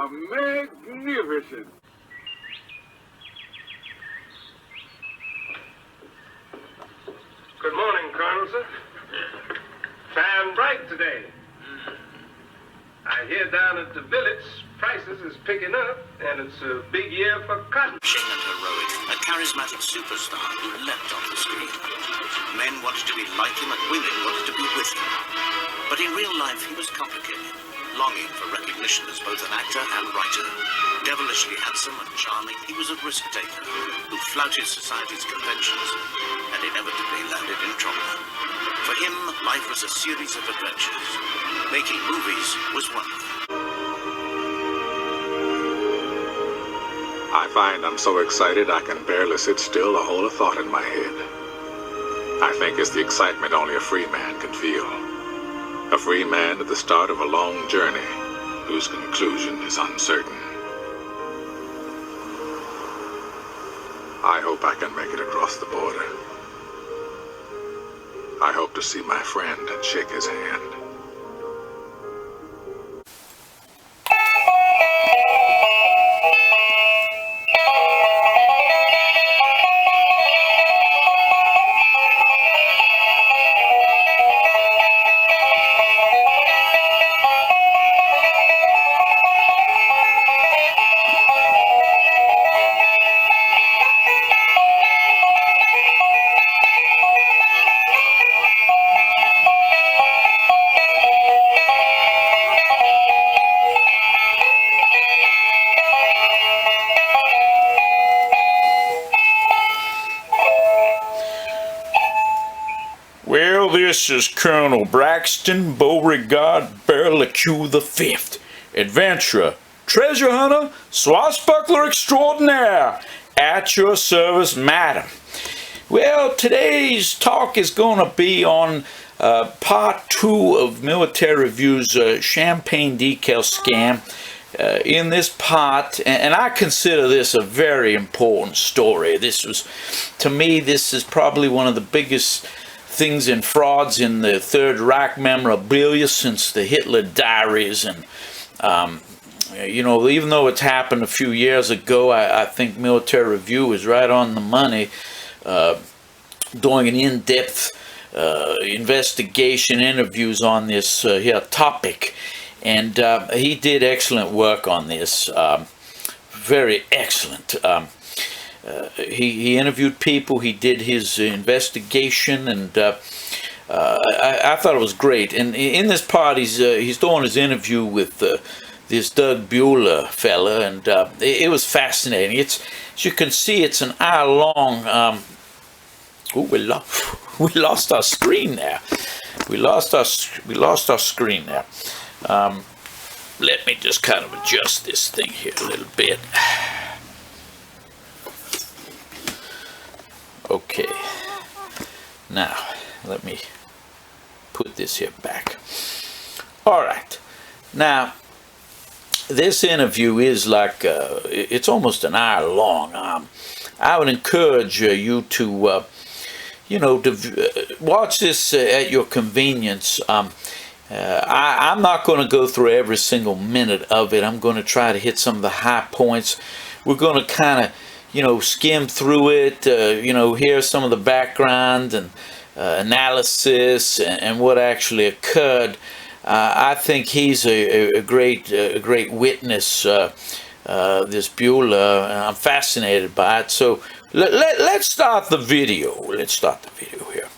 are magnificent. Good morning, Colonel, sir. Shine bright today. I hear down at the village, prices is picking up, and it's a big year for cotton. And heroic, a charismatic superstar who leapt off the screen. Men wanted to be like him and women wanted to be with him. But in real life, he was complicated, longing for recognition as both an actor and writer. Devilishly handsome and charming, he was a risk-taker who flouted society's conventions and inevitably landed in trouble. For him, life was a series of adventures. Making movies was one of them. I find I'm so excited I can barely sit still or hold a thought in my head. I think it's the excitement only a free man can feel. A free man at the start of a long journey whose conclusion is uncertain. I hope I can make it across the border. I hope to see my friend and shake his hand. Well, this is Colonel Braxton Beauregard Burlique'S the Fifth, adventurer, treasure hunter, swashbuckler extraordinaire, at your service, madam. Well, today's talk is going to be on part 2 of Military Review's champagne decal scam. In this part, and I consider this a very important story. To me, this is probably one of the biggest things in frauds in the Third Reich memorabilia since the Hitler diaries. And you know, even though it's happened a few years ago, I think Military Review is right on the money, doing an in-depth investigation interviews on this here topic. And he did excellent work on this, very excellent. He interviewed people, he did his investigation, and I thought it was great. And in this part, he's doing his interview with this Doug Bueller fella, and it was fascinating. As you can see, it's an hour long. We lost our screen there. We lost our screen there. Let me just kind of adjust this thing here a little bit. Okay, now let me put this here back. All right, now this interview is like it's almost an hour long. I would encourage you to watch this at your convenience. I'm not going to go through every single minute of it. I'm going to try to hit some of the high points. We're going to kind of skim through it, hear some of the background and analysis and what actually occurred. I think he's a great witness, this Bueller, and I'm fascinated by it. So let's start the video. Let's start the video here.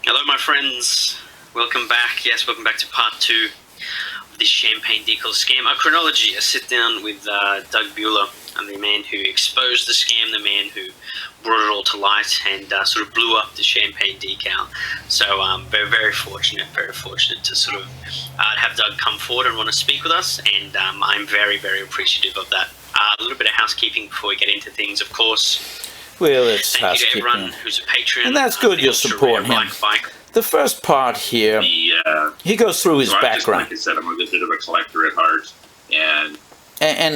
Hello, my friends. Welcome back. Yes, welcome back to part 2 of this champagne decal scam. A chronology, a sit down with Doug Bueller, and the man who exposed the scam, the man who brought it all to light and sort of blew up the champagne decal. So very, very fortunate to sort of have Doug come forward and want to speak with us, and I'm very, very appreciative of that. A little bit of housekeeping before we get into things, of course. Well, it's Thank you to everyone who's a patron. And that's good you're supporting him. The first part here, he goes through his background. Like I said, I'm a bit of a collector at heart, and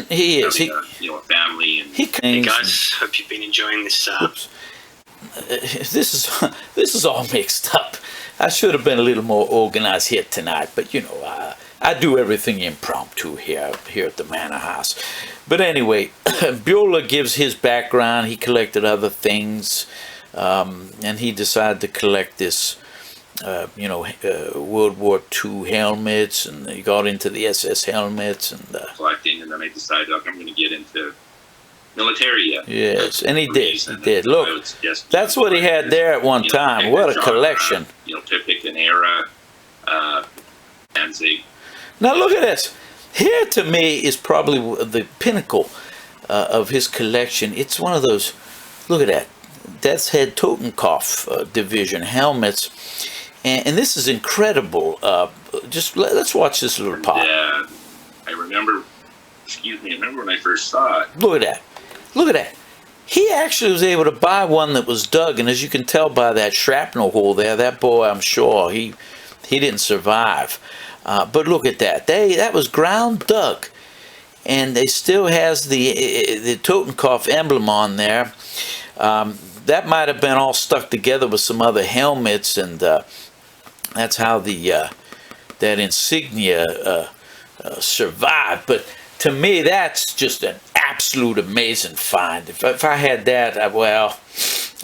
he is. A family. And hey guys, hope you've been enjoying this. This is all mixed up. I should have been a little more organized here tonight, but I do everything impromptu here at the Manor House. But anyway, Bueller gives his background. He collected other things, and he decided to collect this, World War II helmets, and he got into the SS helmets. And collecting, and then I decided, I'm going to get into Militaria. Yes, and he did. Look, that's what he had there at one time. What a collection. Pick an era, Danzig. Now look at this. Here to me is probably the pinnacle of his collection. It's one of those, look at that, Death's Head Totenkopf division helmets. And this is incredible. Just let's watch this little pop. I remember when I first saw it. Look at that. Look at that. He actually was able to buy one that was dug, and as you can tell by that shrapnel hole there, that boy, I'm sure, he didn't survive. But look at that. That was ground dug, and they still has the Totenkopf emblem on there. That might have been all stuck together with some other helmets, and that's how that insignia survived. But to me, that's just an absolute amazing find. If I had that,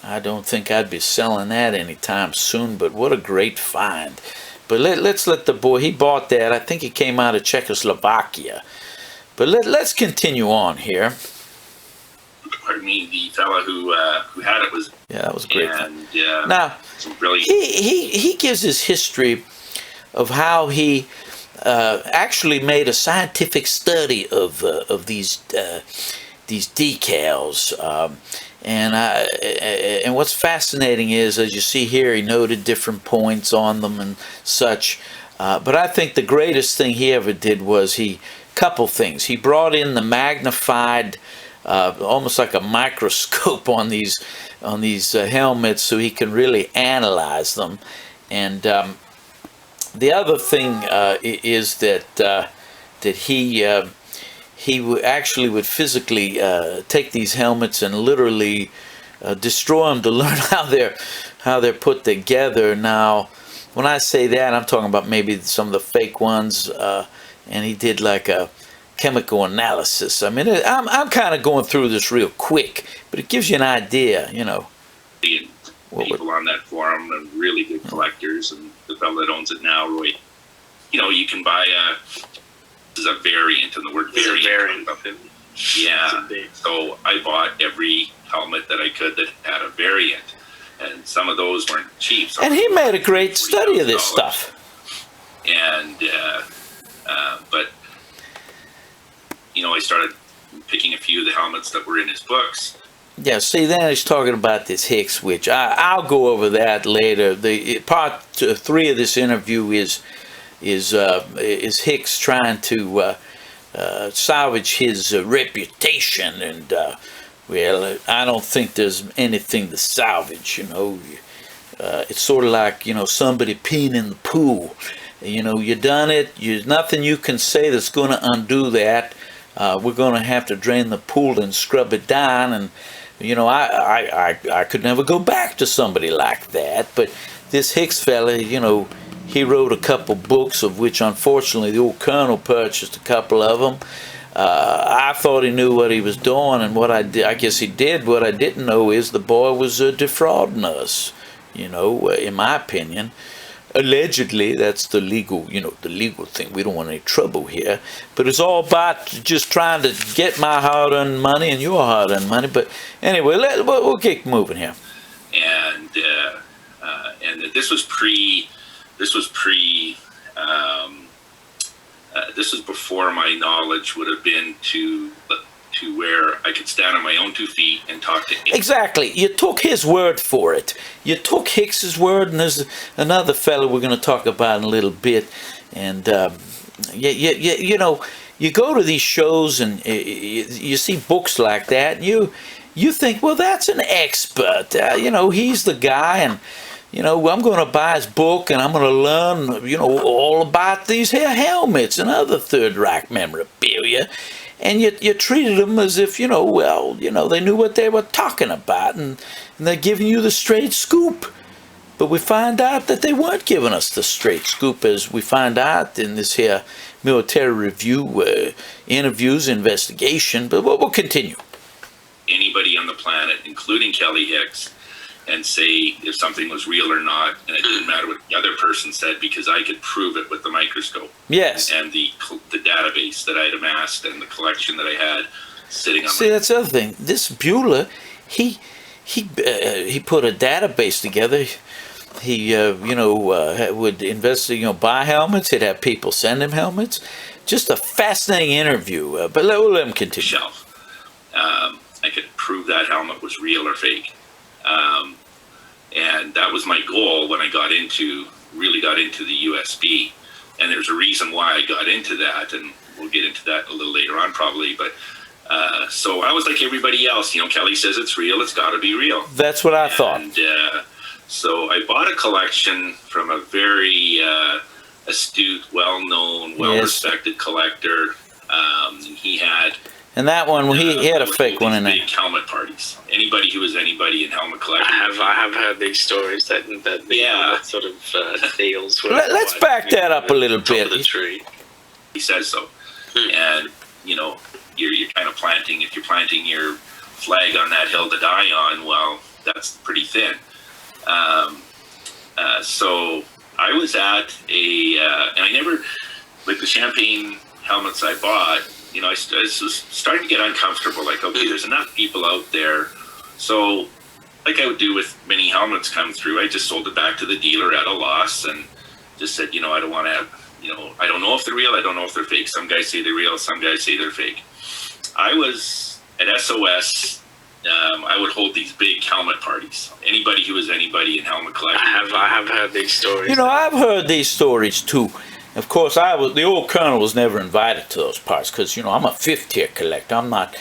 I don't think I'd be selling that anytime soon, but what a great find. But let's let the boy, he bought that. I think it came out of Czechoslovakia. But let's continue on here. Pardon me, the fella who had it was... Yeah, that was a great. And, now, he gives his history of how he actually made a scientific study of these decals, and what's fascinating is, as you see here, he noted different points on them and such. But I think the greatest thing he ever did was couple things. He brought in the magnified, almost like a microscope on these helmets, so he can really analyze them. And the other thing is that he actually would physically take these helmets and literally destroy them to learn how they're put together. Now, when I say that, I'm talking about maybe some of the fake ones, and he did like a chemical analysis. I mean, I'm kind of going through this real quick, but it gives you an idea, People on that forum are really good collectors, and the fellow that owns it now, Roy, you can buy this is a variant, and the word variant. Yeah. So I bought every helmet that I could that had a variant, and some of those weren't cheap. And he made a great study of this stuff. And but I started picking a few of the helmets that were in his books. Yeah, see, then he's talking about this Hicks, which I'll go over that later. The part 3 of this interview is Hicks trying to salvage his reputation, and I don't think there's anything to salvage. It's sort of like somebody peeing in the pool. You done it. There's nothing you can say that's going to undo that. We're going to have to drain the pool and scrub it down, and I could never go back to somebody like that. But this Hicks fella, he wrote a couple books, of which unfortunately the old Colonel purchased a couple of them. I thought he knew what he was doing, and what I guess he did. What I didn't know is the boy was defrauding us, in my opinion. Allegedly, that's the legal, the legal thing. We don't want any trouble here. But it's all about just trying to get my hard-earned money and your hard-earned money. But anyway, we'll get moving here. And this was before my knowledge would have been to where I could stand on my own 2 feet and talk to him. Exactly. You took his word for it. You took Hicks's word, and there's another fellow we're going to talk about in a little bit. And you go to these shows and you see books like that, and you think, well, that's an expert. He's the guy, and I'm going to buy his book, and I'm going to learn, all about these here helmets and other Third Reich memorabilia. And you treated them as if, they knew what they were talking about, and they're giving you the straight scoop. But we find out that they weren't giving us the straight scoop, as we find out in this here military review, interviews, investigation. But we'll continue. Anybody on the planet, including Kelly Hicks, and say if something was real or not, and it didn't matter what the other person said because I could prove it with the microscope. Yes. And the database that I had amassed and the collection that I had sitting on. See, that's the other thing. This Bueller, he put a database together. He would investigate, buy helmets. He'd have people send him helmets. Just a fascinating interview. But we'll let him continue. Shelf. I could prove that helmet was real or fake. And that was my goal when I really got into the USB. And there's a reason why I got into that, and we'll get into that a little later on probably. But so I was like everybody else. Kelly says it's real, it's got to be real. That's what I thought. And so I bought a collection from a very astute, well-known, well-respected collector. He had... And that one, he had a fake one in there. Big helmet parties. Anybody who was anybody in helmet collecting. I have heard these stories that sort of deals. Let's back that up a little bit. Of the tree. He says so. And, you're kind of planting, if you're planting your flag on that hill to die on, well, that's pretty thin. So I was at and I never, like the Champagne helmets I bought, I was starting to get uncomfortable. Like, okay, there's enough people out there. So, like I would do with many helmets come through, I just sold it back to the dealer at a loss and just said, I don't want to have, I don't know if they're real, I don't know if they're fake. Some guys say they're real, some guys say they're fake. I was at SOS. I would hold these big helmet parties. Anybody who was anybody in helmet collecting. I have heard these stories. I've heard these stories too. Of course, the old colonel was never invited to those parts because, I'm a fifth-tier collector. I'm not,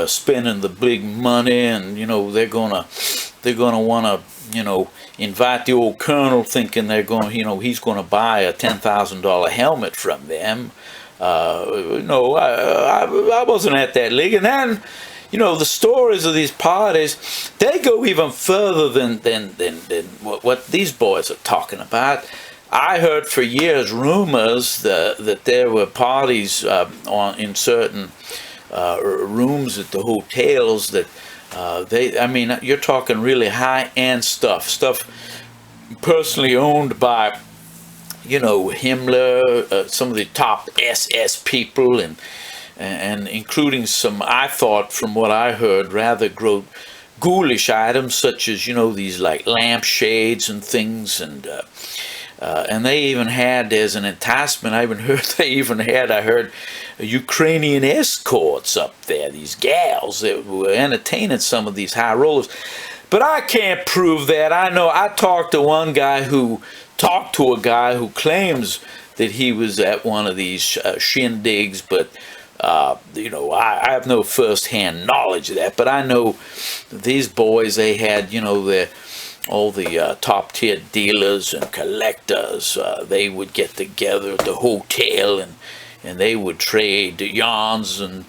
spending the big money, and, they're gonna want to, invite the old colonel thinking they're going, he's going to buy a $10,000 helmet from them. No, I wasn't at that league. And then, the stories of these parties, they go even further than what these boys are talking about. I heard for years rumors that there were parties in certain rooms at the hotels that you're talking really high-end stuff personally owned by, Himmler, some of the top SS people, and including some, I thought, from what I heard, rather ghoulish items such as, these like lampshades and things, and they even had, as an enticement, I heard Ukrainian escorts up there, these gals that were entertaining some of these high rollers. But I can't prove that. I know I talked to a guy who claims that he was at one of these shindigs, but I have no first-hand knowledge of that. But I know these boys, they had, all the top-tier dealers and collectors, they would get together at the hotel and they would trade yarns and,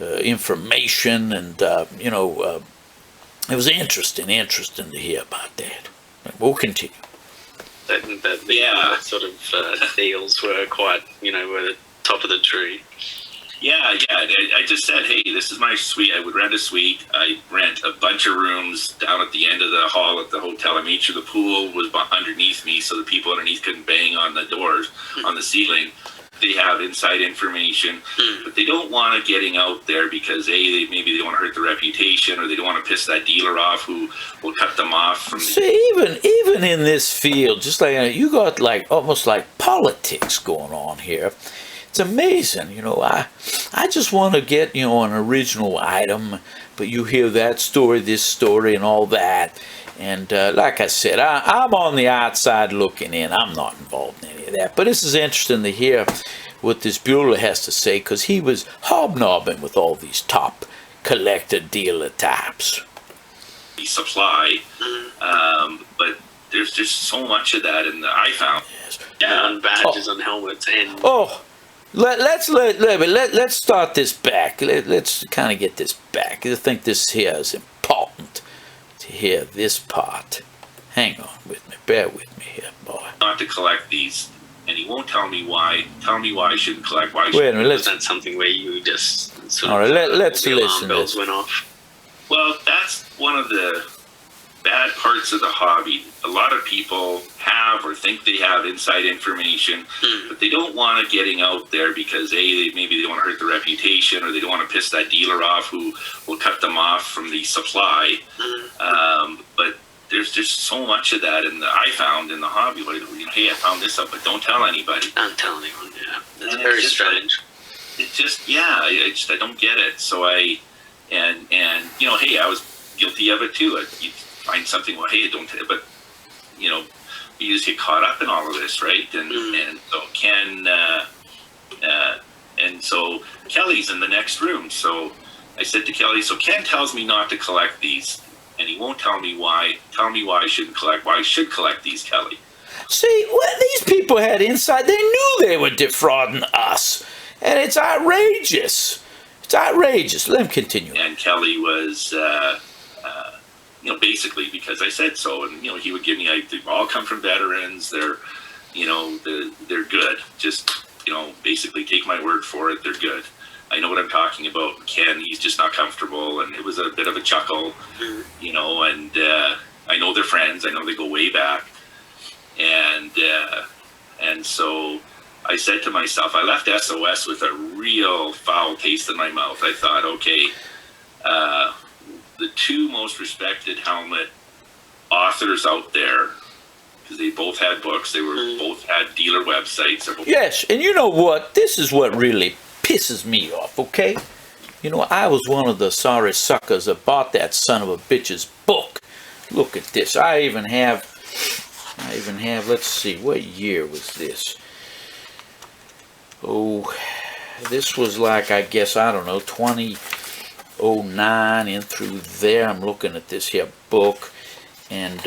information, and, it was interesting to hear about that. We'll continue. That sort of deals were quite, were the top of the tree. Yeah. I just said, hey, this is my suite. I would rent a suite. I rent a bunch of rooms down at the end of the hall at the hotel. I made sure the pool was underneath me so the people underneath couldn't bang on the doors, on the ceiling. They have inside information, but they don't want it getting out there because maybe they don't want to hurt the reputation, or they don't want to piss that dealer off who will cut them off from. See, even in this field, just like you got almost like politics going on here. It's amazing, I just want to get, an original item, but you hear that story, this story, and all that. And like I said, I'm on the outside looking in. I'm not involved in any of that. But this is interesting to hear what this Bueller has to say, because he was hobnobbing with all these top collector dealer types. Supply, but there's just so much of that in the I found. Yes. On badges, on helmets, and let's start this back. Let's kind of get this back. I think this here is important to hear this part. Hang on with me. Bear with me here, boy. Not to collect these, and he won't tell me why. Tell me why I shouldn't collect. Why? Wait a minute. Was that something where you just sort all of, right, let's the alarm listen. bells went off? Well, that's one of the bad parts of the hobby. A lot of people have or think they have inside information, but they don't want it getting out there because maybe they don't want to hurt the reputation, or they don't want to piss that dealer off who will cut them off from the supply. But there's just so much of that I found in the hobby. Like, hey, I found this up, but don't tell anybody. Don't tell anyone. Yeah, that's very strange. It just, I don't get it. So hey, I was guilty of it too. You find something, well, hey, don't, but you just get caught up in all of this, right? And so and so Kelly's in the next room. So I said to Kelly, so Ken tells me not to collect these, and he won't tell me why. Tell me why I shouldn't collect. Why I should collect these, Kelly. See, what these people had inside, they knew they were defrauding us, and it's outrageous. It's outrageous. Let him continue. And Kelly was, basically because I said so, and he would give me, they all come from veterans. They're, they're good. Just, basically take my word for it. They're good. I know what I'm talking about. Ken, he's just not comfortable, and it was a bit of a chuckle, and I know they're friends. I know they go way back, and so I said to myself, I left SOS with a real foul taste in my mouth. I thought, okay, the two most respected helmet authors out there, because they both had books, they were both had dealer websites. Yes, and you know what? This is what really pisses me off, okay? I was one of the sorry suckers that bought that son of a bitch's book. Look at this. I even have, let's see, what year was this? Oh, this was like, I guess, I don't know, 2009 in through there. I'm looking at this here book, and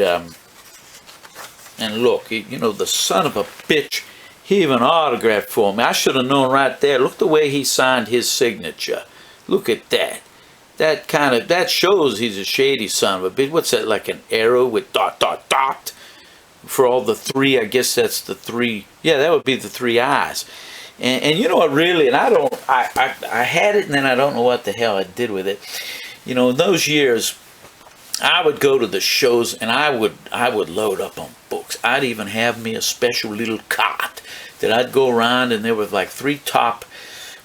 look, the son of a bitch, he even autographed for me. I should have known right there. Look the way he signed his signature. Look at that. That shows he's a shady son of a bitch. What's that, like an arrow with ... for all the three? I guess that's the three. Yeah, that would be the three eyes. And you know what, really, and I had it, and then I don't know what the hell I did with it. In those years, I would go to the shows, and I would load up on books. I'd even have me a special little cart that I'd go around, and there were like there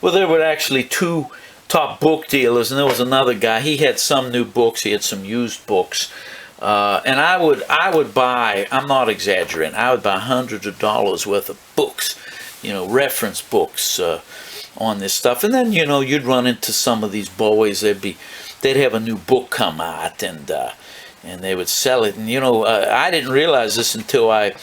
were actually two top book dealers, and there was another guy. He had some new books, he had some used books, and I would buy, I'm not exaggerating, I would buy hundreds of dollars worth of books, reference books on this stuff. And then you'd run into some of these boys. They'd have a new book come out, and they would sell it. And I didn't realize this until I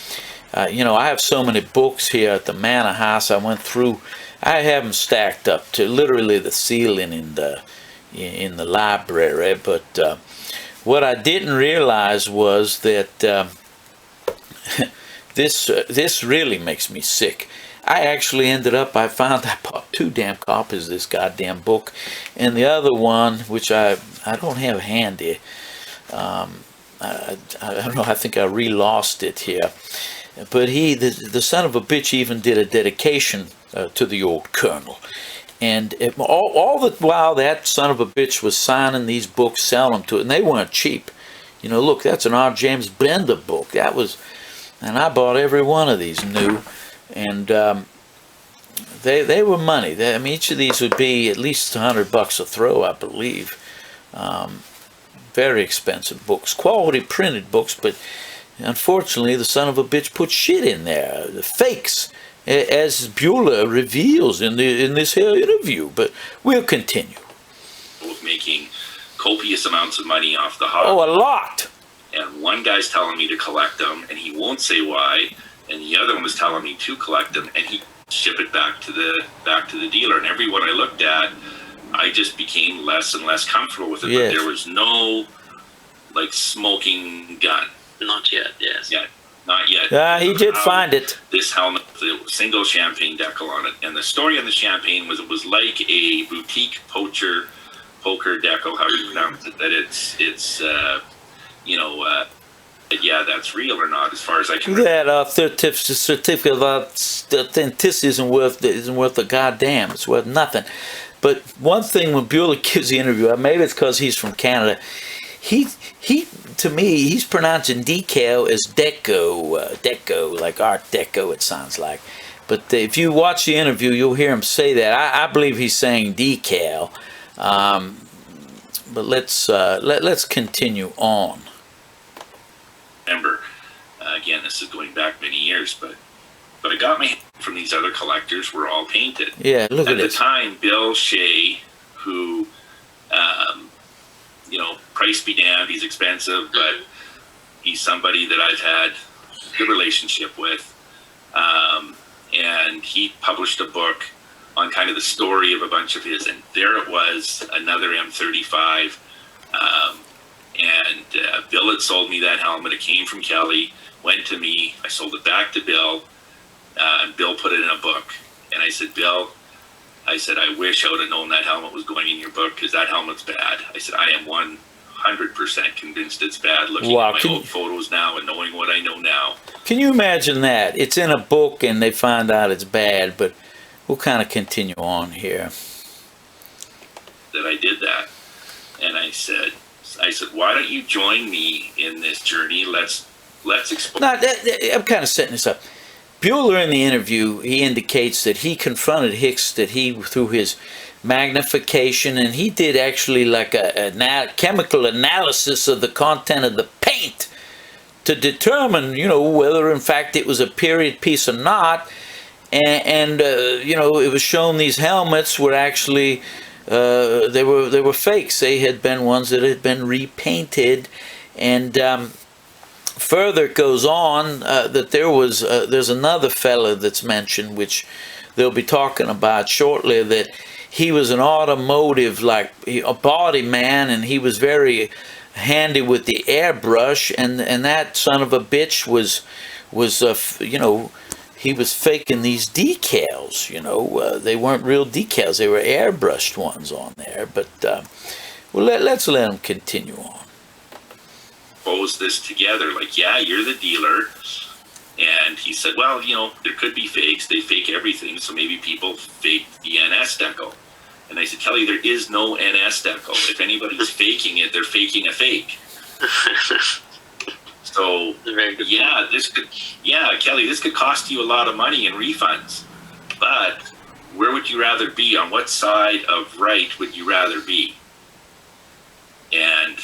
have so many books here at the Manor House. I went through. I have them stacked up to literally the ceiling in the library. But what I didn't realize was that this really makes me sick. I actually I bought 2 damn copies of this goddamn book, and the other one, which I don't have handy, I don't know, I think I re-lost it here, but the son of a bitch even did a dedication to the old colonel, and all the while that son of a bitch was signing these books, selling them to it, and they weren't cheap. Look, that's an R. James Bender book. And I bought every one of these new. And they were money. Each of these would be at least $100 a throw, I believe. Very expensive books, quality printed books, but unfortunately, the son of a bitch put shit in there, the fakes, as Bueller reveals in this here interview. But we'll continue. Making copious amounts of money off the hobby. Oh, a lot. And one guy's telling me to collect them, and he won't say why. And the other one was telling me to collect them, and he ship it back to the dealer. And every one I looked at, I just became less and less comfortable with it. Yes. But there was no smoking gun. Not yet. Yes. Yeah, not yet. He did find it. This helmet, the single champagne decal on it, and the story on the champagne was it was like a boutique poker decal, how you pronounce it. That it's yeah, that's real or not, as far as I can. That certificate of authenticity isn't worth a goddamn. It's worth nothing. But one thing when Bueller gives the interview, maybe it's because he's from Canada, he to me, he's pronouncing decal as deco, like Art Deco, it sounds like. But if you watch the interview, you'll hear him say that. I believe he's saying decal. But let's continue on. Remember, again, this is going back many years, but I got my from these other collectors were all painted. Yeah, look at this. At the time, Bill Shea, who, price be damned, he's expensive, but he's somebody that I've had a good relationship with. And he published a book on kind of the story of a bunch of his, and there it was, another M35. Bill had sold me that helmet. It came from Kelly, went to me. I sold it back to Bill. And Bill put it in a book. And I said, Bill, I wish I would have known that helmet was going in your book, because that helmet's bad. I said, I am 100% convinced it's bad, looking at my old photos now and knowing what I know now. Can you imagine that? It's in a book and they find out it's bad, but we'll kind of continue on here. That I did that. And I said, why don't you join me in this journey? Let's explore. Now, I'm kind of setting this up. Bueller in the interview, he indicates that he confronted Hicks, that he, through his magnification, and he did actually like a chemical analysis of the content of the paint to determine, whether in fact it was a period piece or not. And it was shown these helmets were actually, they were fakes. They had been ones that had been repainted. And further it goes on that there's another fella that's mentioned, which they'll be talking about shortly, that he was an automotive, like a body man, and he was very handy with the airbrush, and that son of a bitch was he was faking these decals. They weren't real decals, they were airbrushed ones on there. But let's let him continue on. Pose this together, like, yeah, you're the dealer. And he said, well, there could be fakes. They fake everything, so maybe people fake the NS decal. And I said, Kelly, there is no NS decal. If anybody's faking it, they're faking a fake. So, Kelly, this could cost you a lot of money in refunds. But where would you rather be? On what side of right would you rather be? And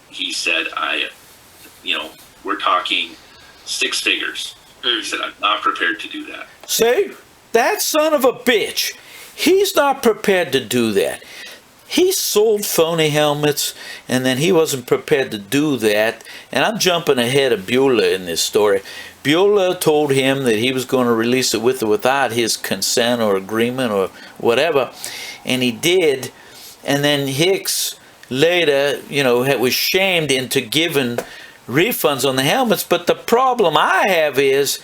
he said, we're talking 6 figures. He said, I'm not prepared to do that. See, that son of a bitch, he's not prepared to do that. He sold phony helmets, and then he wasn't prepared to do that. And I'm jumping ahead of Bueller in this story. Bueller told him that he was going to release it with or without his consent or agreement or whatever, and he did. And then Hicks later, was shamed into giving refunds on the helmets. But the problem I have is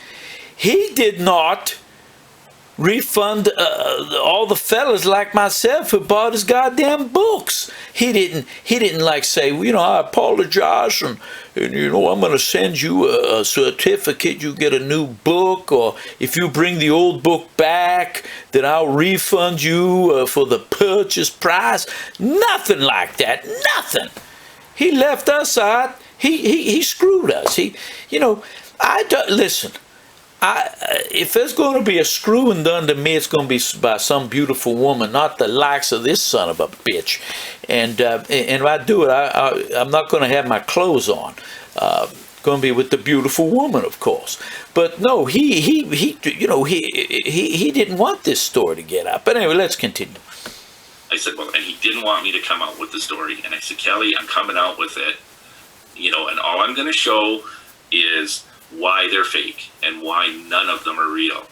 he did not refund all the fellas like myself who bought his goddamn books. He didn't like say, I apologize and I'm going to send you a certificate, you get a new book, or if you bring the old book back, then I'll refund you for the purchase price. Nothing like that. Nothing. He left us out. He screwed us. Listen. If there's going to be a screwing done to me, it's going to be by some beautiful woman, not the likes of this son of a bitch. And if I do it, I'm not going to have my clothes on. Going to be with the beautiful woman, of course. But no, he didn't want this story to get out. But anyway, let's continue. I said, well, and he didn't want me to come out with the story. And I said, Kelly, I'm coming out with it. And all I'm going to show is why they're fake and why none of them are real.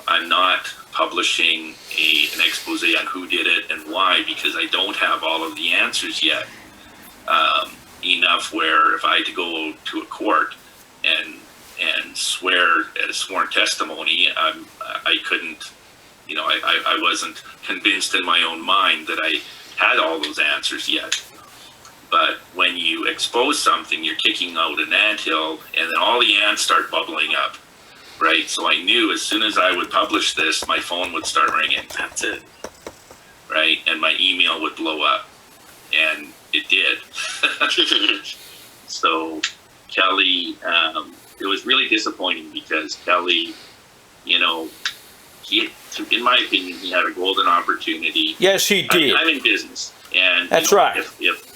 I'm not publishing an expose on who did it and why, because I don't have all of the answers yet. Enough where if I had to go to a court and swear at a sworn testimony, I couldn't, I wasn't convinced in my own mind that I had all those answers yet. But when you expose something, you're kicking out an anthill, and then all the ants start bubbling up, right? So I knew as soon as I would publish this, my phone would start ringing. That's it. Right? And my email would blow up. And it did. So Kelly, it was really disappointing because Kelly, you know, he, in my opinion, he had a golden opportunity. Yes, he did. I'm in business. And that's you know, right.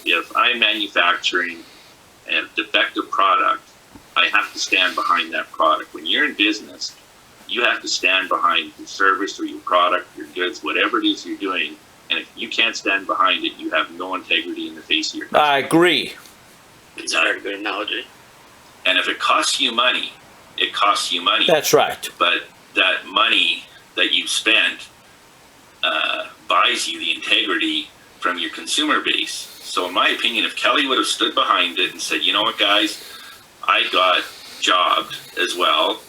If I'm manufacturing a defective product, I have to stand behind that product. When you're in business, you have to stand behind your service or your product, your goods, whatever it is you're doing. And if you can't stand behind it, you have no integrity in the face of your customer. I agree. It's a very good analogy. And if it costs you money, it costs you money. That's right. But that money that you spent buys you the integrity from your consumer base. So in my opinion, if Kelly would have stood behind it and said, you know what, guys, I got jobbed as well.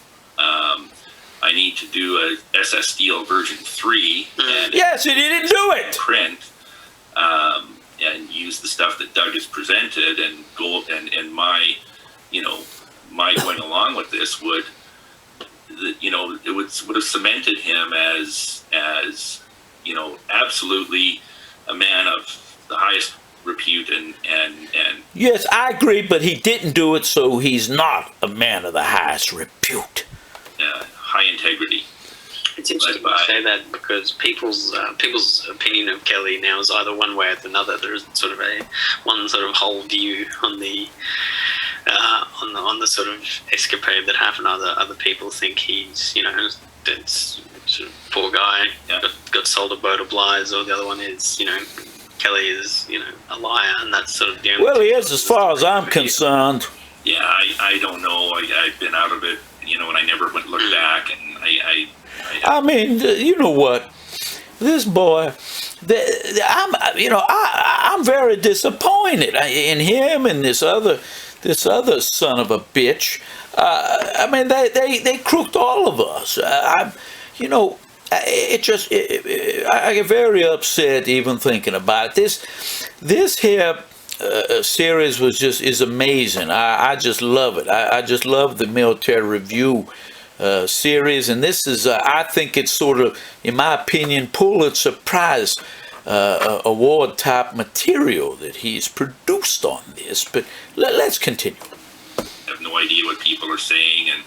I need to do a SS Steel version 3. And yes, and he didn't do it. Print and use the stuff that Doug has presented, and go and my, you know, my going along with this would, you know, it would have cemented him as you know, absolutely a man of the highest repute and yes, I agree, but he didn't do it, so he's not a man of the highest repute. High integrity. It's interesting to say that because people's opinion of Kelly now is either one way or another. There isn't sort of one sort of whole view on the sort of escapade that happened. Other people think he's, you know, that's sort of poor guy, got sold a boat of lies, or the other one is, you know, Kelly is, you know, a liar, and that's sort of the only. Well, he is, as far as I'm concerned. Yeah, I don't know. I've been out of it, you know, and I never went look back, and I mean, you know what? This boy, I'm very disappointed in him and this other son of a bitch. I mean, they crooked all of us. You know, I get very upset even thinking about it. This here series is amazing. I just love it. I just love the Military Review series, and this is I think it's sort of, in my opinion, Pulitzer Prize award type material that he's produced on this. But let's continue. I have no idea what people are saying, and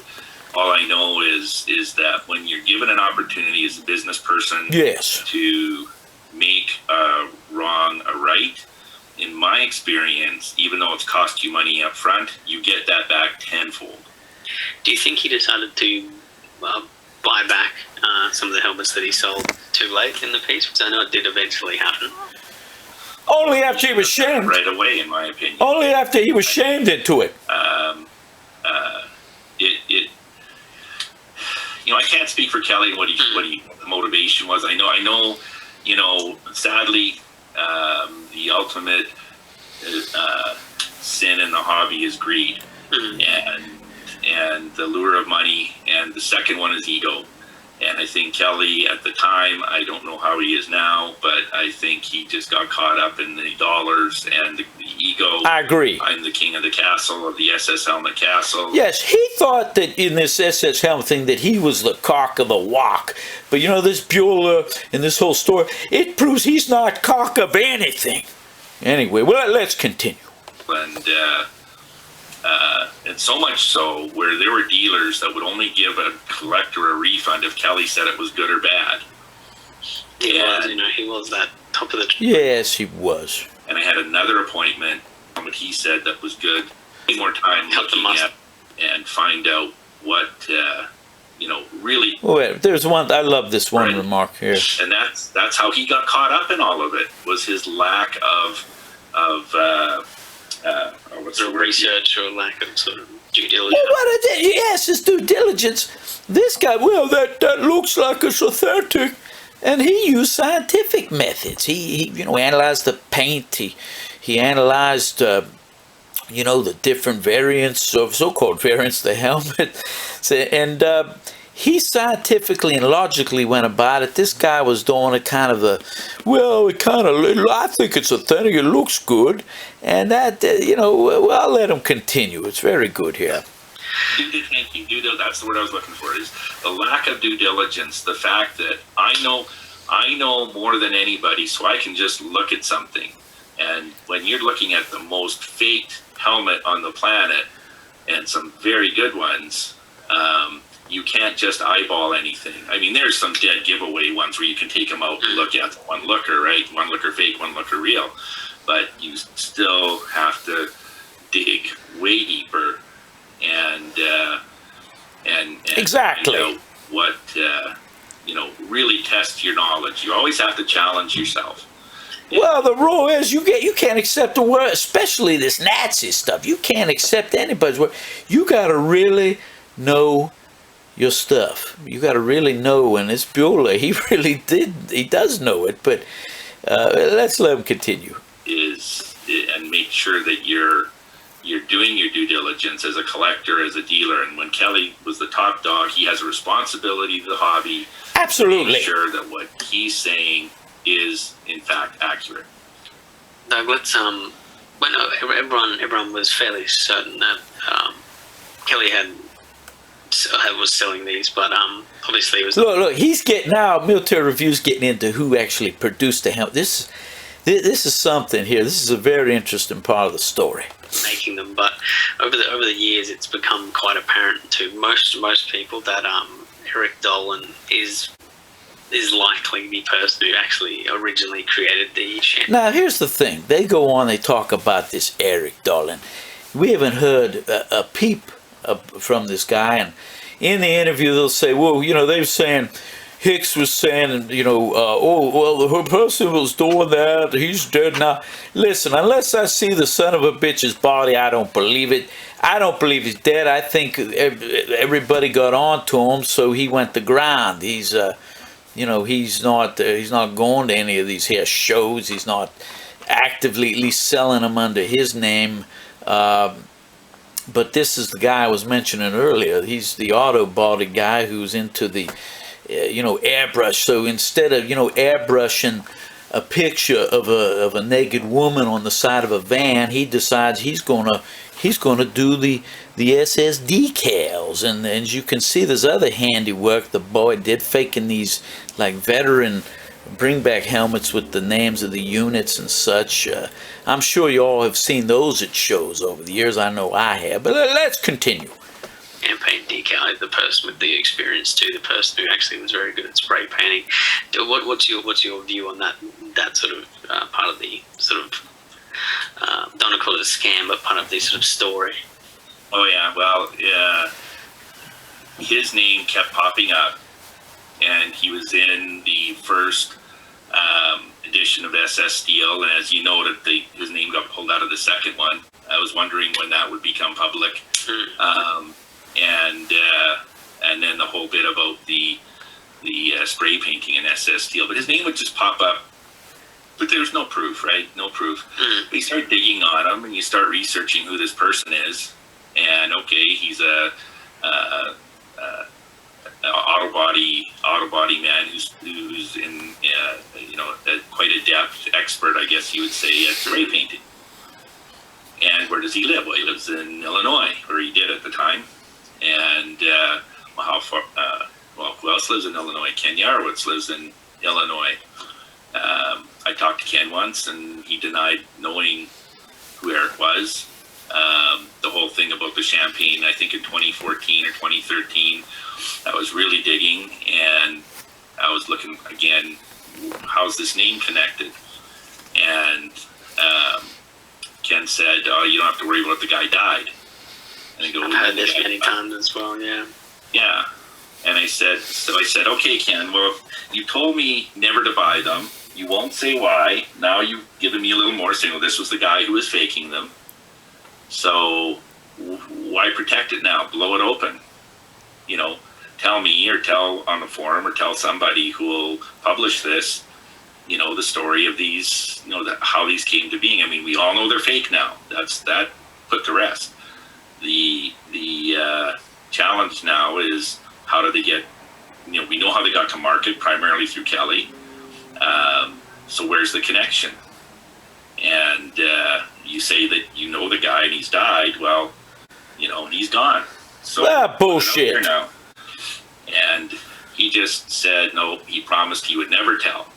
all I know is that when you're given an opportunity as a business person, yes, to make a wrong a right, in my experience, even though it's cost you money up front, you get that back tenfold. Do you think he decided to buy back some of the helmets that he sold too late in the piece? Because I know it did eventually happen. Only after he was shamed. Right away, in my opinion. Only after he was shamed into it. You know, I can't speak for Kelly what the motivation was. I know. You know, sadly, the ultimate sin in the hobby is greed, and the lure of money, and the second one is ego. And I think Kelly at the time, I don't know how he is now, but I think he just got caught up in the dollars and the ego. I agree. I'm the king of the castle, of the SS Helmet Castle. Yes, he thought that in this SS Helmet thing that he was the cock of the walk. But you know, this Bueller and this whole story, it proves he's not cock of anything. Anyway, well, let's continue. And so much so where there were dealers that would only give a collector a refund if Kelly said it was good or bad. He was that top of the tree. Yes, he was. And I had another appointment, what he said that was good. Need more time looking at and find out what, you know, really. Oh, wait, there's one. I love this one remark here. And that's how he got caught up in all of it, was his lack of what's the word? Research or lack of sort of due diligence. Well, yes, his due diligence. This guy, well, that looks like it's authentic, and he used scientific methods. He you know, analyzed the paint. He analyzed the different variants of so-called variants of the helmet, and he scientifically and logically went about it. This guy was doing it kind of I think it's authentic, it looks good. And that, well, I'll let him continue. It's very good here. Thank you. That's the word I was looking for, is the lack of due diligence. The fact that I know more than anybody, so I can just look at something. And when you're looking at the most faked helmet on the planet, and some very good ones, you can't just eyeball anything. I mean, there's some dead giveaway ones where you can take them out and look at one looker, right? One looker fake, one looker real. But you still have to dig way deeper and exactly. Really test your knowledge. You always have to challenge yourself. Well, the rule is you can't accept the word, especially this Nazi stuff. You can't accept anybody's word. You got to really know your stuff. You got to really know, and this Bueller, he does know it, but let's let him continue. And make sure that you're doing your due diligence as a collector, as a dealer. And when Kelly was the top dog, he has a responsibility to the hobby. Absolutely. To make sure that what he's saying is in fact accurate. Doug, let's when everyone was fairly certain that Kelly was selling these, but obviously it was. Look, he's getting now. Military Review's getting into who actually produced the helmet. This is something here. This is a very interesting part of the story. Making them, but over the years, it's become quite apparent to most people that Eric Dolan is likely the person who actually originally created the champagne. Now, here's the thing. They go on, they talk about this Eric Dolan. We haven't heard a peep from this guy. And in the interview, they'll say, well, they were saying, Hicks was saying, the person was doing that. He's dead now. Listen, unless I see the son of a bitch's body, I don't believe it. I don't believe he's dead. I think everybody got on to him, so he went to ground. He's not going to any of these here shows. He's not actively at least selling them under his name. But this is the guy I was mentioning earlier. He's the auto body guy who's into the, airbrush. So instead of, airbrushing a picture of a naked woman on the side of a van, he decides he's gonna do the SS decals, and as you can see, there's other handiwork the boy did, faking these like veteran bring-back helmets with the names of the units and such. I'm sure you all have seen those at shows over the years. I know I have, but let's continue. Campaign decal, the person with the experience too, the person who actually was very good at spray painting. What's your view on that sort of part of the sort of don't call it a scam, but part of the sort of story? Oh yeah, well, his name kept popping up, and he was in the first edition of SS Steel, and as you noted, his name got pulled out of the second one. I was wondering when that would become public. And then the whole bit about the spray painting in SS Steel, but his name would just pop up, but there's no proof, right? No proof. But you start digging on him, and you start researching who this person is, and okay, he's a auto body man who's in quite adept expert, I guess you would say, at spray painting. And where does he live? Well, he lives in Illinois, or he did at the time. And how far? Who else lives in Illinois? Ken Yarwitz lives in Illinois. I talked to Ken once, and he denied knowing who Eric was. The whole thing about the champagne, I think in 2014 or 2013, I was really digging, and I was looking again, how's this name connected? And Ken said, "Oh, you don't have to worry about it, the guy died." And I go, I've heard this many times as well, yeah. Yeah. And I said, okay, Ken, well, you told me never to buy them. You won't say why. Now you've given me a little more, saying, well, this was the guy who was faking them. So why protect it now? Blow it open. Tell me, or tell on the forum, or tell somebody who will publish this, the story of these, how these came to being. I mean, we all know they're fake now. That put to rest. The challenge now is, how do they get we know how they got to market, primarily through Kelly. So where's the connection? And you say that you know the guy and he's died. Well, he's gone. So bullshit. Now. And he just said no. He promised he would never tell.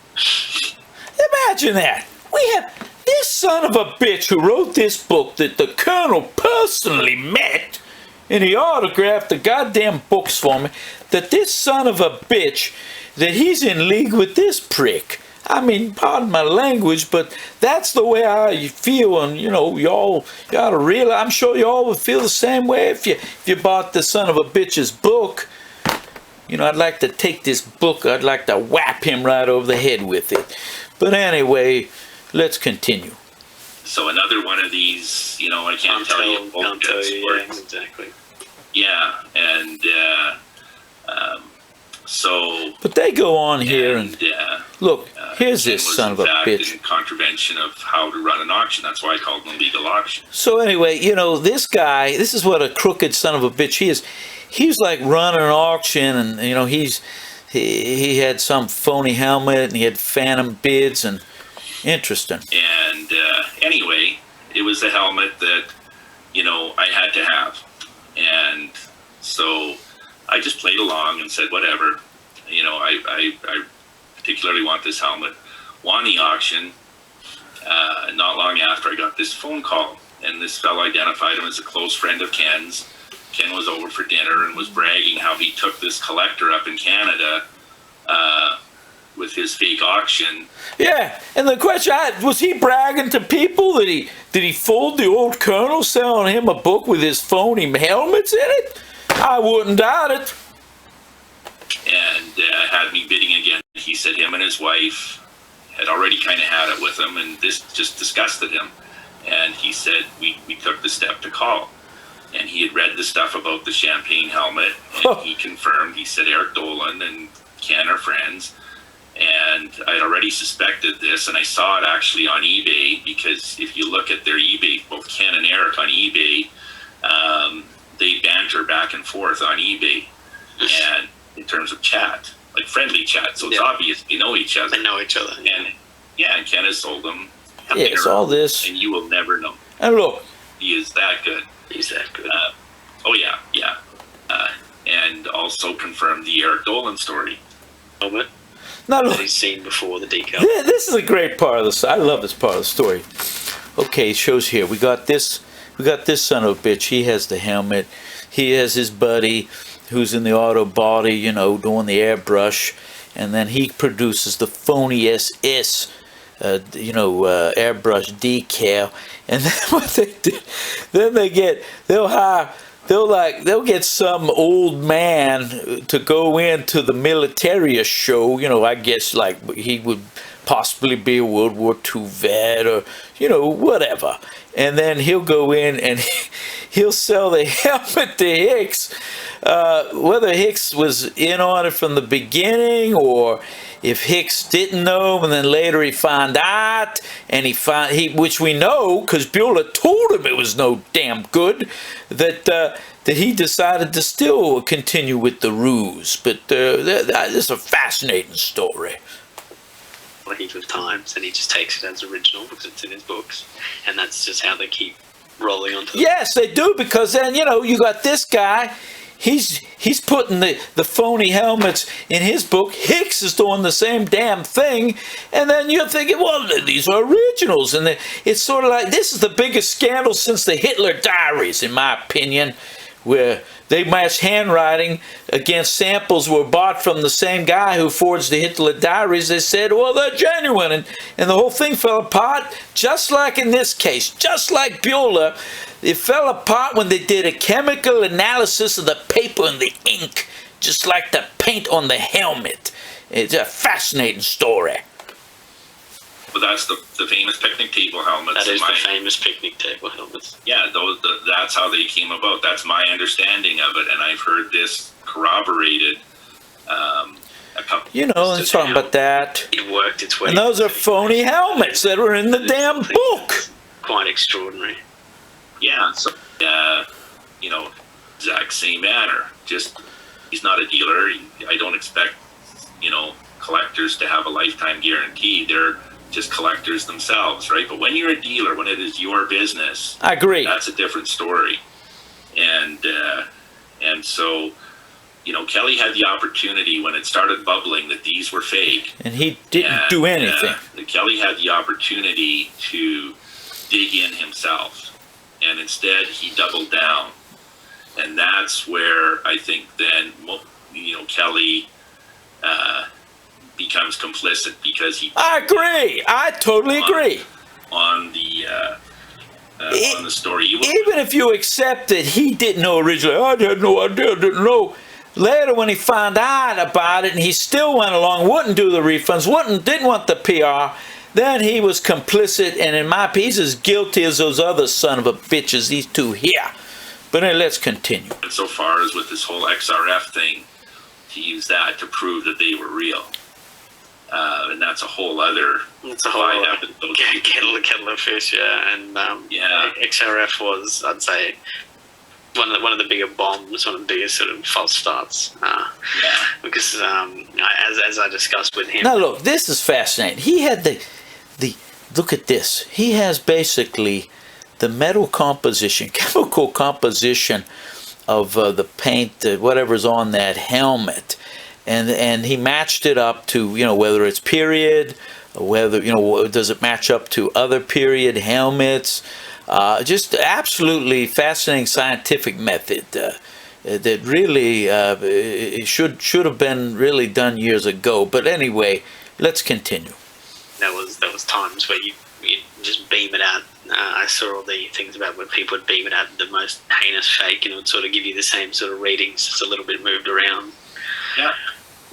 Imagine that. We have this son of a bitch who wrote this book that the Colonel personally met, and he autographed the goddamn books for me, that this son of a bitch, that he's in league with this prick. I mean, pardon my language, but that's the way I feel, and y'all gotta realize, I'm sure y'all would feel the same way if you bought the son of a bitch's book. I'd like to take this book, I'd like to whap him right over the head with it. But anyway, let's continue. So another one of these, I can't tell you. Can't tell you, yeah, exactly. Yeah, and so. But they go on here and look. Here's this was son of a bitch. In contravention of how to run an auction. That's why I called it an illegal auction. So anyway, this guy. This is what a crooked son of a bitch he is. He's like running an auction, and he had some phony helmet, and he had phantom bids, and interesting. And anyway, it was a helmet that I had to have, and so I just played along and said whatever. I particularly want this helmet. Won the auction. Not long after, I got this phone call, and this fellow identified him as a close friend of Ken's. Ken was over for dinner and was bragging how he took this collector up in Canada with his fake auction. Yeah, and the question was, he bragging to people that did he fool the old Colonel selling him a book with his phony helmets in it? I wouldn't doubt it. And had me bidding again. He said him and his wife had already kind of had it with him, and this just disgusted him. And he said we took the step to call. And he had read the stuff about the champagne helmet, and he confirmed. He said Eric Dolan and Ken are friends, and I'd already suspected this, and I saw it actually on eBay, because if you look at their eBay, both Ken and Eric on eBay, they banter back and forth on eBay, and in terms of chat, like friendly chat, so it's obvious they know each other. They know each other. And and Ken has sold them. Yeah, it's all this. And you will never know. And look. He is that good. He's that good. Yeah. And also confirmed the Eric Dolan story. Helmet Now look, that he's seen before the decal. This is a great part of the. I love this part of the story. Okay, it shows here. We got this son of a bitch. He has the helmet. He has his buddy who's in the auto body, doing the airbrush, and then he produces the phony SS. Airbrush decal, and then what they do, then they'll get some old man to go into the Militaria show. I guess like he would possibly be a World War II vet or whatever, and then he'll go in and he'll sell the helmet to Hicks. Whether Hicks was in on it from the beginning or if Hicks didn't know and then later he found out, and which we know because Bueller told him it was no damn good, that he decided to still continue with the ruse. But this is a fascinating story. A heap of times, and he just takes it as original because it's in his books, and that's just how they keep rolling onto. Yes, they do, because then you got this guy. He's putting the phony helmets in his book. Hicks is doing the same damn thing, and then you're thinking, well, these are originals, and it's sort of like this is the biggest scandal since the Hitler Diaries, in my opinion, where they matched handwriting against samples were bought from the same guy who forged the Hitler Diaries. They said, well, they're genuine, and the whole thing fell apart, just like in this case, just like Bueller. It fell apart when they did a chemical analysis of the paper and the ink, just like the paint on the helmet. It's a fascinating story. But that's the famous picnic table helmets. That is the famous picnic table helmets. Yeah, that's how they came about. That's my understanding of it, and I've heard this corroborated a couple. And talking about that. It worked its way. And those are phony helmets that were in the damn book. Quite extraordinary. Yeah, so exact same manner. Just he's not a dealer. I don't expect, collectors to have a lifetime guarantee. They're just collectors themselves, right? But when you're a dealer, when it is your business, I agree. That's a different story. And so, Kelly had the opportunity when it started bubbling that these were fake. And he didn't do anything. Kelly had the opportunity to dig in himself. And instead, he doubled down. And that's where I think then, Kelly becomes complicit because he... I agree. I totally agree. On the story. Even if you accept that he didn't know originally, I had no idea, didn't know. Later when he found out about it and he still went along, wouldn't do the refunds, didn't want the PR, then he was complicit, and in my piece, as guilty as those other son of a bitches, these two here. But then let's continue. And so far as with this whole XRF thing, to use that to prove that they were real. And that's a whole other... It's a whole kettle of fish, yeah. And XRF was, I'd say, one of the bigger bombs, one of the biggest sort of false starts. Because as I discussed with him... Now look, this is fascinating. He had the look at this. He has basically the metal composition, chemical composition of the paint, whatever's on that helmet. And he matched it up to, whether it's period, whether, does it match up to other period helmets. Just absolutely fascinating scientific method that really it should have been really done years ago. But anyway, let's continue. There was times where you just beam it out. I saw all the things about when people would beam it out the most heinous fake, and it would sort of give you the same sort of readings, just a little bit moved around. Yeah.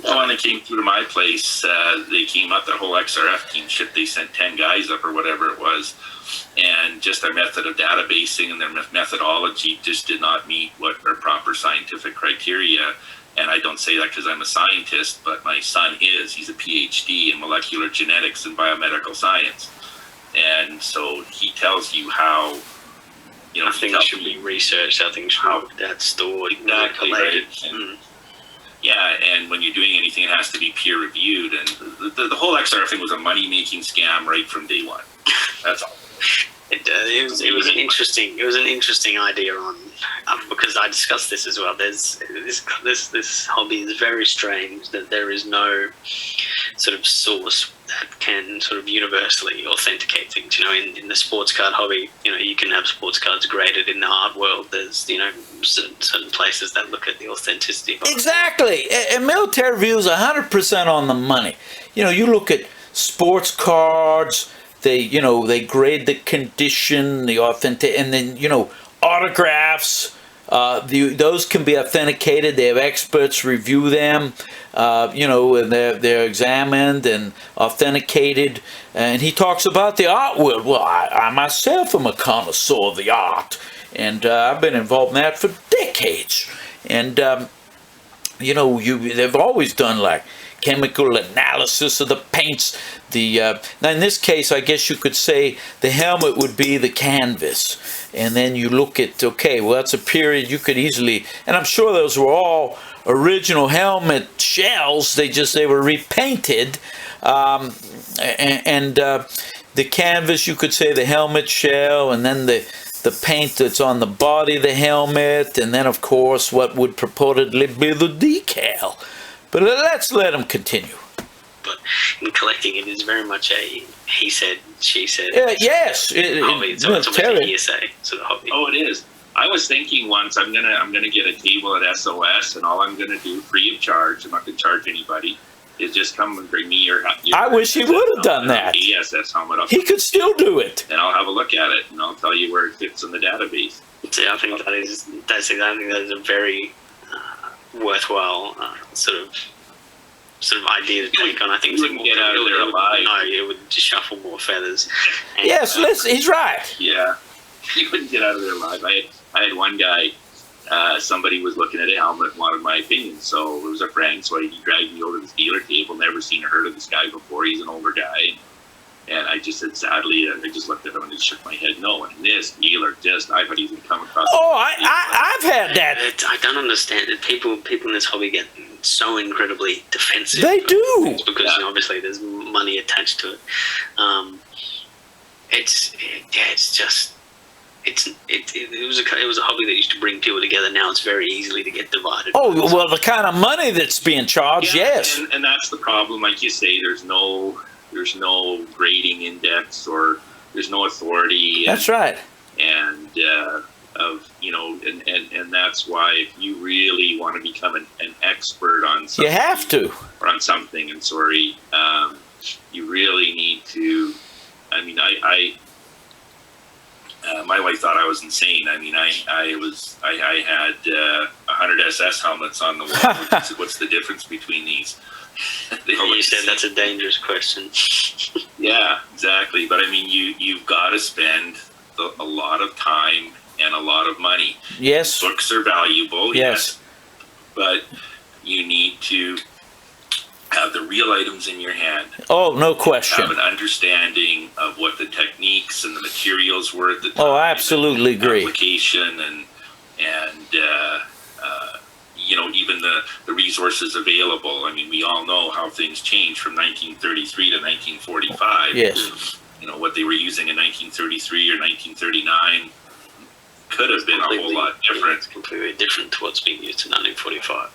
So when they came through to my place, they came up, that whole XRF team shit, they sent 10 guys up or whatever it was, and just their method of databasing and their methodology just did not meet what their proper scientific criteria. And I don't say that because I'm a scientist, but my son is. He's a PhD in molecular genetics and biomedical science. And so he tells you how, things should be researched, how things should be that stored, exactly, right? Yeah, and when you're doing anything, it has to be peer-reviewed. And the whole XR thing was a money-making scam right from day one. That's all. It was an interesting idea on because I discussed this as well. There's this hobby is very strange that there is no sort of source that can sort of universally authenticate things. In the sports card hobby, you can have sports cards graded. In the art world, there's certain places that look at the authenticity of exactly. And Military Views 100% on the money. You look at sports cards. They grade the condition, the authentic, and then autographs. Those can be authenticated. They have experts review them. And they're examined and authenticated. And he talks about the art world. Well, I myself am a connoisseur of the art, and I've been involved in that for decades. And they've always done like chemical analysis of the paints. Now in this case, I guess you could say the helmet would be the canvas, and then you look at, okay, well, that's a period you could easily, and I'm sure those were all original helmet shells. They were repainted, and the canvas, you could say the helmet shell, and then the paint that's on the body of the helmet, and then of course what would purportedly be the decal. But let's let him continue. But in collecting, it is very much a he said, she said. Yes, hobby. It's almost a hearsay sort of hobby. Oh, it is. I was thinking once I'm gonna get a table at SOS, and all I'm gonna do free of charge, I'm not gonna charge anybody, is just come and bring me your I wish he would have done that. ESS helmet. He could still do it. And I'll have a look at it, and I'll tell you where it fits in the database. See, I think that is a very worthwhile sort of idea to take on. I think you wouldn't get out of there alive. No, it would just shuffle more feathers. And, yes, listen, he's right. Yeah, you wouldn't get out of there alive. I had one guy, somebody was looking at a helmet and wanted my opinion, so it was a friend, so he dragged me over to this dealer table, never seen or heard of this guy before, he's an older guy, and I just said, sadly, I just looked at him and just shook my head, no, and this dealer I thought he was going to come across. Oh, I've had that. I don't understand it. People in this hobby get so incredibly defensive. They do, because obviously there's money attached to it. It was a hobby that used to bring people together. Now it's very easily to get divided. Oh well, the kind of money that's being charged, yes, and that's the problem. Like you say, there's no grading index, or there's no authority. That's right. And and that's why if you really want to become an expert on something, you have to, or on something, you really need to. I mean, my wife thought I was insane. I mean, I had 100 SS helmets on the wall. What's the difference between these? You said that's a dangerous question. Yeah, exactly. But I mean, you've got to spend a lot of time and a lot of money. Yes. Books are valuable. Yes. But you need to have the real items in your hand. Oh, no question. Have an understanding of what the techniques and the materials were at the time. Oh, I absolutely agree. Application and even the resources available. I mean, we all know how things changed from 1933 to 1945. Yes. What they were using in 1933 or 1939 could have been a whole lot different. It's completely different to what's being used in 1945.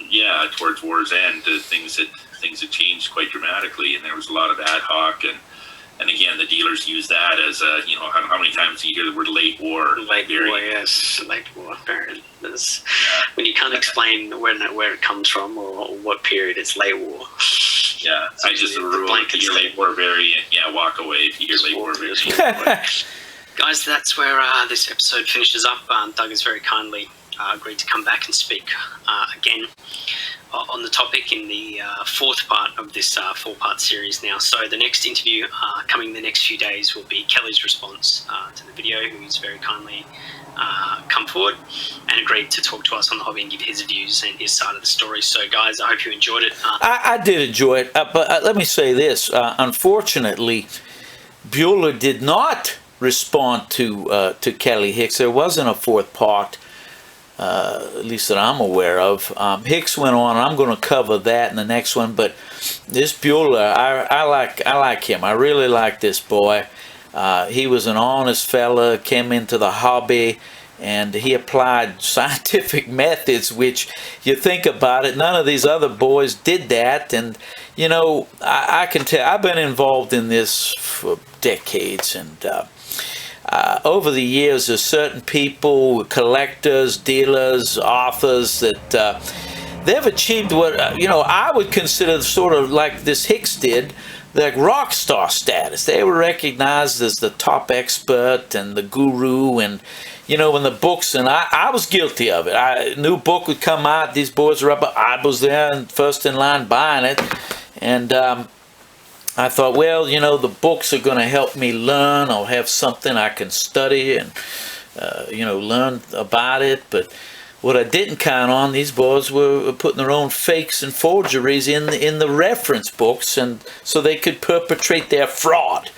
Yeah, towards war's end, things had changed quite dramatically, and there was a lot of ad hoc, and again, the dealers use that as a, how many times do you hear the word late war? Late war, yes, late war. When you can't explain where it comes from or what period, it's late war. Yeah, I just a rule. If you hear late war variant, walk away. If you hear late war variant, guys, that's where this episode finishes up. Doug has very kindly agreed to come back and speak again on the topic in the fourth part of this four-part series now. So the next interview coming the next few days will be Kelly's response to the video, who's very kindly come forward and agreed to talk to us on the hobby and give his views and his side of the story. So guys, I hope you enjoyed it. I did enjoy it, but let me say this. Unfortunately, Bueller did not respond to Kelly Hicks. There wasn't a fourth part, at least that I'm aware of. Hicks went on. I'm going to cover that in the next one. But this Bueller, I like him. I really like this boy. He was an honest fella, came into the hobby, and he applied scientific methods, which, you think about it, none of these other boys did that. And, I can tell, I've been involved in this for decades, and over the years, there's certain people, collectors, dealers, authors, that they've achieved what, I would consider sort of like this Hicks did, like rock star status. They were recognized as the top expert and the guru, and in the books, and I was guilty of it. A new book would come out, these boys were up, I was there and first in line buying it, and I thought, well, the books are going to help me learn. I'll have something I can study and learn about it. But what I didn't count on, these boys were putting their own fakes and forgeries in the reference books, and so they could perpetrate their fraud.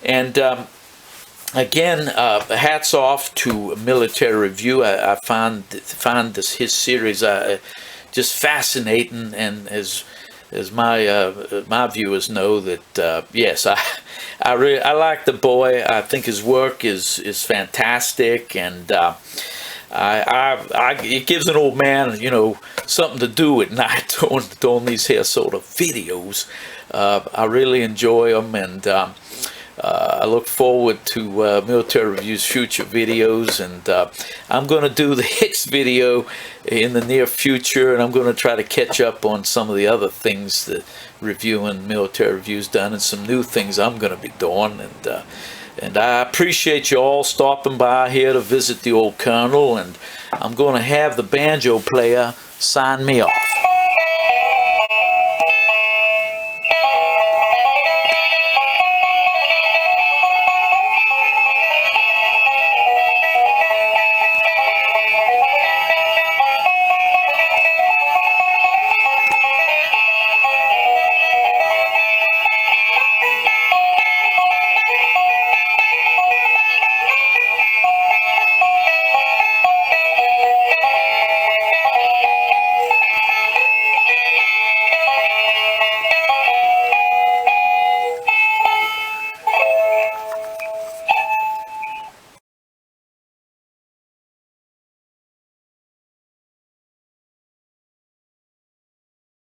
And again, hats off to Military Review. I find his series just fascinating, and as my viewers know, that yes, I like the boy. I think his work is fantastic, and it gives an old man, something to do at night doing these here sort of videos. I really enjoy them, and I look forward to Military Review's future videos, and I'm going to do the Hicks video in the near future, and I'm going to try to catch up on some of the other things that reviewing Military Review's done, and some new things I'm going to be doing. And I appreciate you all stopping by here to visit the old Colonel, and I'm going to have the banjo player sign me off.